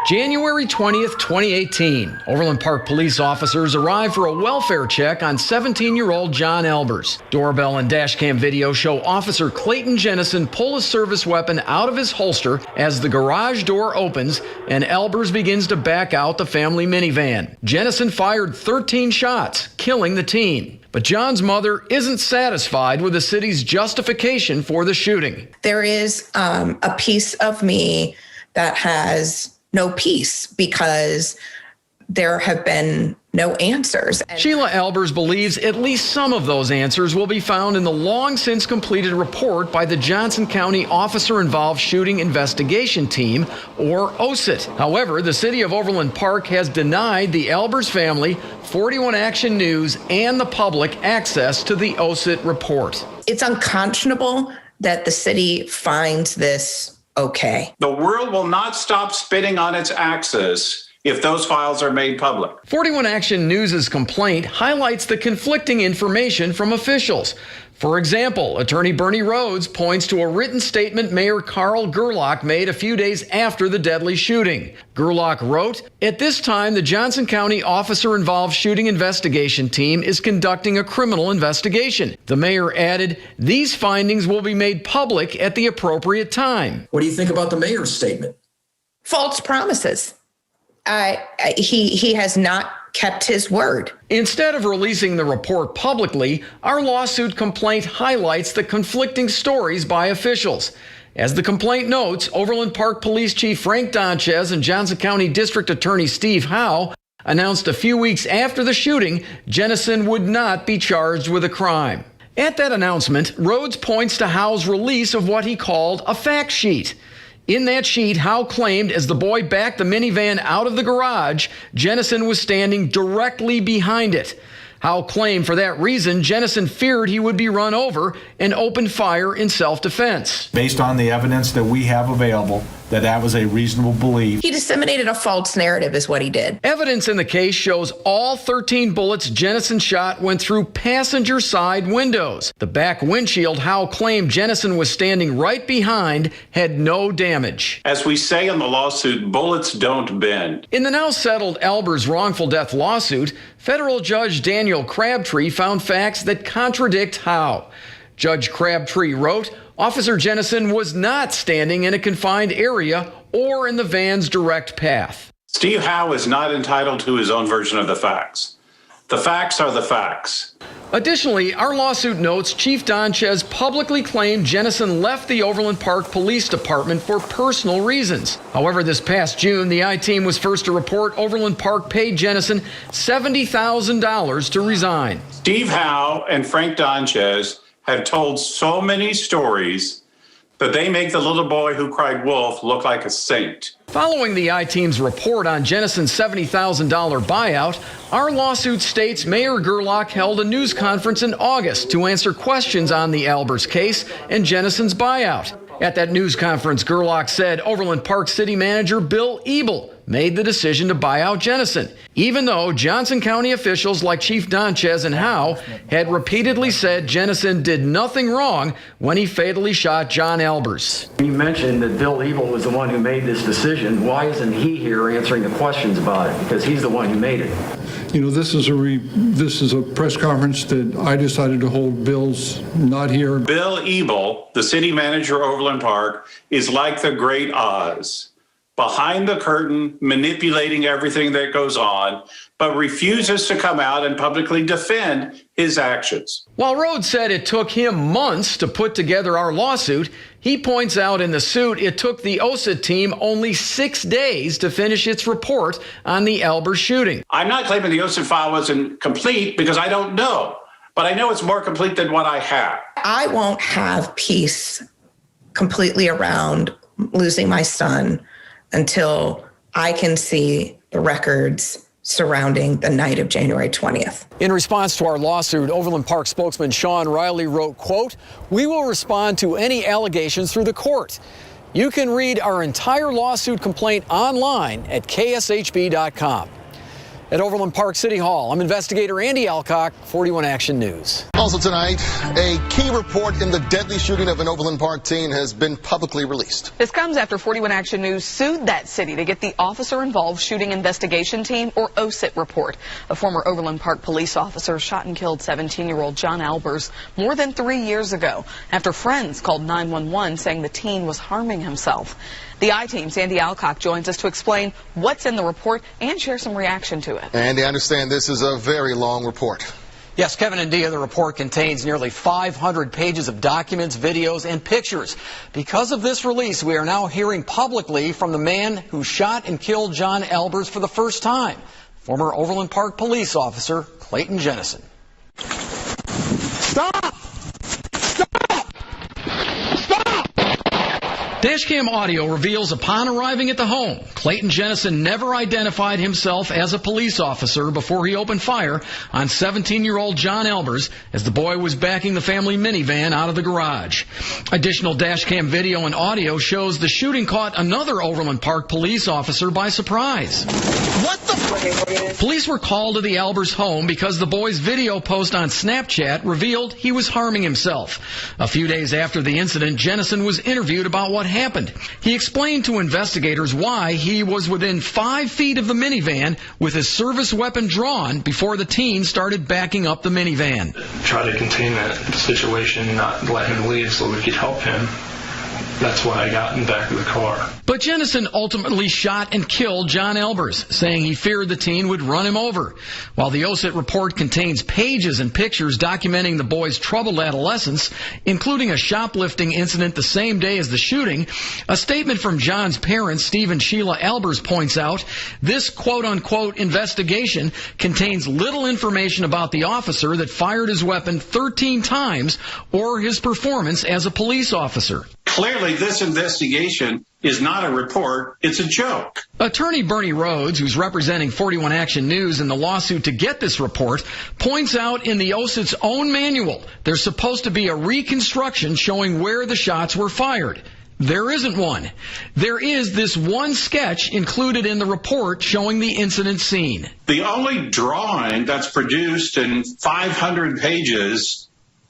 January 20th, 2018, Overland Park police officers arrived for a welfare check on 17-year-old John Albers. Doorbell and dashcam video show Officer Clayton Jennison pull a service weapon out of his holster as the garage door opens and Albers begins to back out the family minivan. Jennison fired 13 shots, killing the teen. But John's mother isn't satisfied with the city's justification for the shooting. There is a piece of me that has no peace because there have been no answers. Sheila Albers believes at least some of those answers will be found in the long since completed report by the Johnson County Officer Involved Shooting Investigation Team, or OSIT. However, the city of Overland Park has denied the Albers family, 41 Action News, and the public access to the OSIT report. It's unconscionable that the city finds this okay. The world will not stop spitting on its axis if those files are made public. 41 Action News' complaint highlights the conflicting information from officials. For example, attorney Bernie Rhodes points to a written statement Mayor Carl Gerlach made a few days after the deadly shooting. Gerlach wrote, "At this time, the Johnson County Officer Involved Shooting Investigation Team is conducting a criminal investigation." The mayor added, "These findings will be made public at the appropriate time." What do you think about the mayor's statement? False promises. He has not kept his word. Instead of releasing the report publicly, our lawsuit complaint highlights the conflicting stories by officials. As the complaint notes, Overland Park Police Chief Frank Donchez and Johnson County District Attorney Steve Howe announced a few weeks after the shooting Jennison would not be charged with a crime. At that announcement, Rhodes points to Howe's release of what he called a fact sheet. In that sheet, Howe claimed as the boy backed the minivan out of the garage, Jennison was standing directly behind it. Howe claimed for that reason, Jennison feared he would be run over and opened fire in self-defense. Based on the evidence that we have available, that was a reasonable belief. He disseminated a false narrative is what he did. Evidence in the case shows all 13 bullets Jennison shot went through passenger side windows. The back windshield Howe claimed Jennison was standing right behind had no damage. As we say in the lawsuit, bullets don't bend. In the now settled Albers wrongful death lawsuit, federal Judge Daniel Crabtree found facts that contradict Howe. Judge Crabtree wrote, Officer Jennison was not standing in a confined area or in the van's direct path. Steve Howe is not entitled to his own version of the facts. The facts are the facts. Additionally, our lawsuit notes Chief Donchez publicly claimed Jennison left the Overland Park Police Department for personal reasons. However, this past June, the I-Team was first to report Overland Park paid Jennison $70,000 to resign. Steve Howe and Frank Donchez have told so many stories that they make the little boy who cried wolf look like a saint. Following the I-Team's report on Jennison's $70,000 buyout, our lawsuit states Mayor Gerlach held a news conference in August to answer questions on the Albers case and Jennison's buyout. At that news conference, Gerlach said Overland Park City Manager Bill Ebel made the decision to buy out Jennison, even though Johnson County officials like Chief Donchez and Howe had repeatedly said Jennison did nothing wrong when he fatally shot John Albers. You mentioned that Bill Ebel was the one who made this decision. Why isn't he here answering the questions about it? Because he's the one who made it. You know, this is a press conference that I decided to hold. Bill's not here. Bill Ebel, the city manager of Overland Park, is like the Great Oz, behind the curtain, manipulating everything that goes on, but refuses to come out and publicly defend his actions. While Rhodes said it took him months to put together our lawsuit, he points out in the suit it took the OSIT team only 6 days to finish its report on the Albers shooting. I'm not claiming the OSIT file wasn't complete because I don't know, but I know it's more complete than what I have. I won't have peace completely around losing my son until I can see the records surrounding the night of January 20th. In response to our lawsuit, Overland Park spokesman Sean Riley wrote, quote, "We will respond to any allegations through the court. You can read our entire lawsuit complaint online at kshb.com. At Overland Park City Hall, I'm investigator Andy Alcock, 41 Action News. Also tonight, a key report in the deadly shooting of an Overland Park teen has been publicly released. This comes after 41 Action News sued that city to get the officer-involved shooting investigation team, or OSIT, report. A former Overland Park police officer shot and killed 17-year-old John Albers more than 3 years ago after friends called 911 saying the teen was harming himself. The I-Team's Andy Alcock joins us to explain what's in the report and share some reaction to it. Andy, I understand this is a very long report. Yes, Kevin and Dia, the report contains nearly 500 pages of documents, videos, and pictures. Because of this release, we are now hearing publicly from the man who shot and killed John Albers for the first time, former Overland Park police officer Clayton Jennison. Stop! Dashcam audio reveals upon arriving at the home, Clayton Jennison never identified himself as a police officer before he opened fire on 17-year-old John Albers as the boy was backing the family minivan out of the garage. Additional dashcam video and audio shows the shooting caught another Overland Park police officer by surprise. What the? Police were called to the Albers home because the boy's video post on Snapchat revealed he was harming himself. A few days after the incident, Jennison was interviewed about what happened. He explained to investigators why he was within 5 feet of the minivan with his service weapon drawn before the teen started backing up the minivan. Try to contain that situation, not let him leave so we could help him. That's why I got in the back of the car. But Jennison ultimately shot and killed John Albers, saying he feared the teen would run him over. While the OSIT report contains pages and pictures documenting the boy's troubled adolescence, including a shoplifting incident the same day as the shooting, a statement from John's parents, Steve and Sheila Albers, points out this quote-unquote investigation contains little information about the officer that fired his weapon 13 times or his performance as a police officer. Clearly, this investigation is not a report, it's a joke. Attorney Bernie Rhodes, who's representing 41 Action News in the lawsuit to get this report, points out in the OSIT's own manual there's supposed to be a reconstruction showing where the shots were fired. There isn't one. There is this one sketch included in the report showing the incident scene. The only drawing that's produced in 500 pages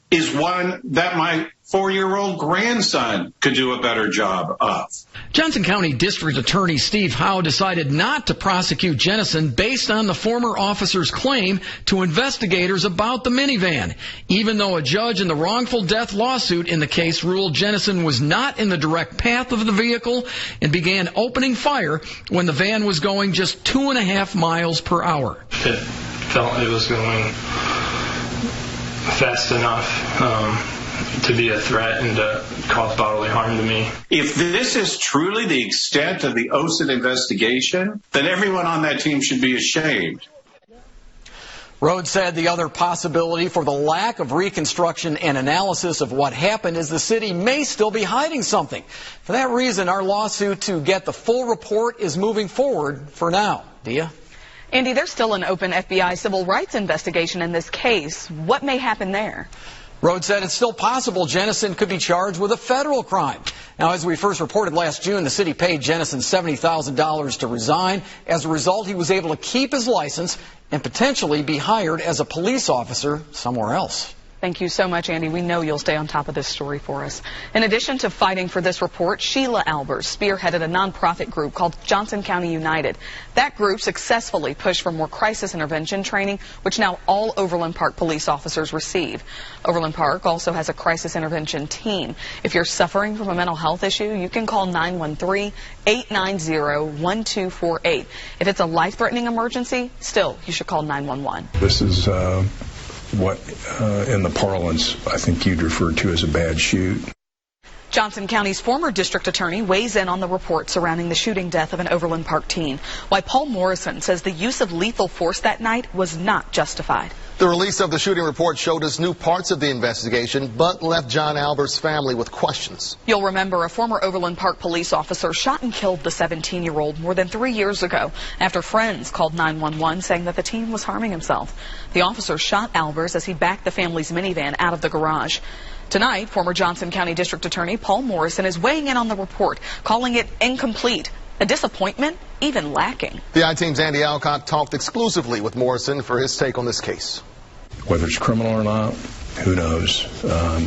is one that my 4-year-old grandson could do a better job of. Johnson County District Attorney Steve Howe decided not to prosecute Jennison based on the former officer's claim to investigators about the minivan, even though a judge in the wrongful death lawsuit in the case ruled Jennison was not in the direct path of the vehicle and began opening fire when the van was going just 2.5 miles per hour. It felt it was going fast enough to be a threat and to cause bodily harm to me. If this is truly the extent of the OSIT investigation, then everyone on that team should be ashamed. Rhodes said the other possibility for the lack of reconstruction and analysis of what happened is the city may still be hiding something. For that reason, our lawsuit to get the full report is moving forward for now. Dia? Andy, there's still an open FBI civil rights investigation in this case. What may happen there? Rhodes said it's still possible Jennison could be charged with a federal crime. Now, as we first reported last June, the city paid Jennison $70,000 to resign. As a result, he was able to keep his license and potentially be hired as a police officer somewhere else. Thank you so much, Andy. We know you'll stay on top of this story for us. In addition to fighting for this report, Sheila Albers spearheaded a nonprofit group called Johnson County United. That group successfully pushed for more crisis intervention training, which now all Overland Park police officers receive. Overland Park also has a crisis intervention team. If you're suffering from a mental health issue, you can call 913-890-1248. If it's a life-threatening emergency, still, you should call 911. This is what in the parlance I think you'd refer to as a bad shoot. Johnson County's former district attorney weighs in on the report surrounding the shooting death of an Overland Park teen, while Paul Morrison says the use of lethal force that night was not justified. The release of the shooting report showed us new parts of the investigation, but left John Albers' family with questions. You'll remember a former Overland Park police officer shot and killed the 17-year-old more than 3 years ago after friends called 911 saying that the teen was harming himself. The officer shot Albers as he backed the family's minivan out of the garage. Tonight, former Johnson County District Attorney Paul Morrison is weighing in on the report, calling it incomplete A disappointment even lacking. The I-Team's Andy Alcock talked exclusively with Morrison for his take on this case. Whether it's criminal or not, who knows?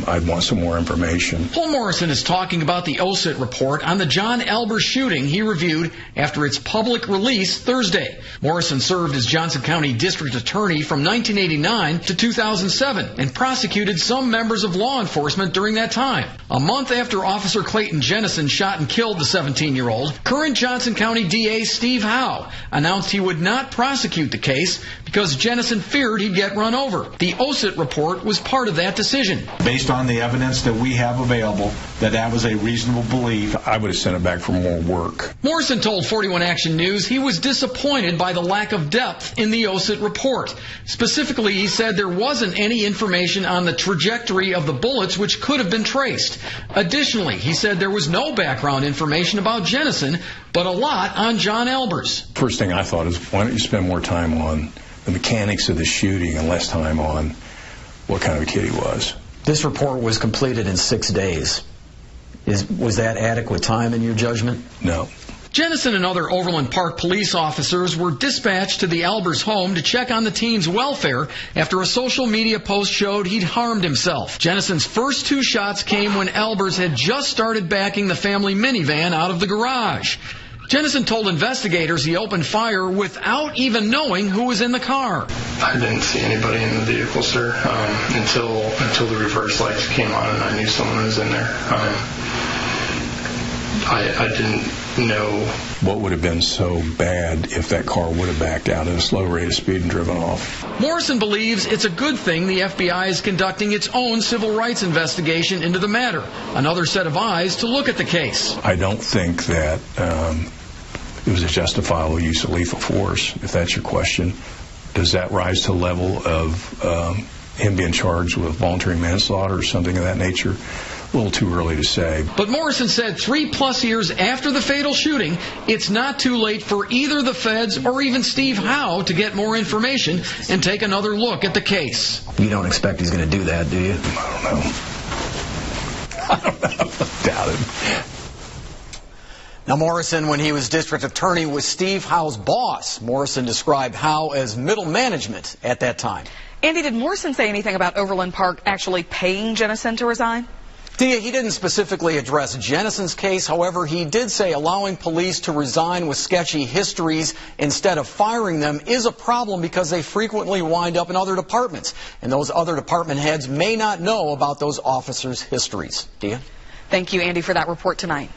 I'd want some more information. Paul Morrison is talking about the OSIT report on the John Albers shooting he reviewed after its public release Thursday. Morrison served as Johnson County District Attorney from 1989 to 2007 and prosecuted some members of law enforcement during that time. A month after Officer Clayton Jennison shot and killed the 17-year-old, current Johnson County DA Steve Howe announced he would not prosecute the case because Jennison feared he'd get run over. The OSIT report was part of that decision. Based on the evidence that we have available, that was a reasonable belief. I would have sent it back for more work. Morrison told 41 Action News he was disappointed by the lack of depth in the OSIT report. Specifically, he said there wasn't any information on the trajectory of the bullets which could have been traced. Additionally, he said there was no background information about Jennison, but a lot on John Albers. First thing I thought is, why don't you spend more time on the mechanics of the shooting and less time on what kind of a kid he was. This report was completed in 6 days. Was that adequate time in your judgment? No. Jennison and other Overland Park police officers were dispatched to the Albers home to check on the teen's welfare after a social media post showed he'd harmed himself. Jennison's first 2 shots came when Albers had just started backing the family minivan out of the garage. Jennison told investigators he opened fire without even knowing who was in the car. I didn't see anybody in the vehicle, sir, until the reverse lights came on and I knew someone was in there. I didn't know. What would have been so bad if that car would have backed out at a slow rate of speed and driven off? Morrison believes it's a good thing the FBI is conducting its own civil rights investigation into the matter. Another set of eyes to look at the case. I don't think that it was a justifiable use of lethal force, if that's your question. Does that rise to the level of him being charged with voluntary manslaughter or something of that nature? A little too early to say. But Morrison said 3+ years after the fatal shooting, it's not too late for either the feds or even Steve Howe to get more information and take another look at the case. You don't expect he's going to do that, do you? I don't know. Doubt it. Now, Morrison, when he was district attorney, was Steve Howe's boss. Morrison described Howe as middle management at that time. Andy, did Morrison say anything about Overland Park actually paying Jennison to resign? Tia, he didn't specifically address Jennison's case. However, he did say allowing police to resign with sketchy histories instead of firing them is a problem because they frequently wind up in other departments. And those other department heads may not know about those officers' histories. Tia? Thank you, Andy, for that report tonight.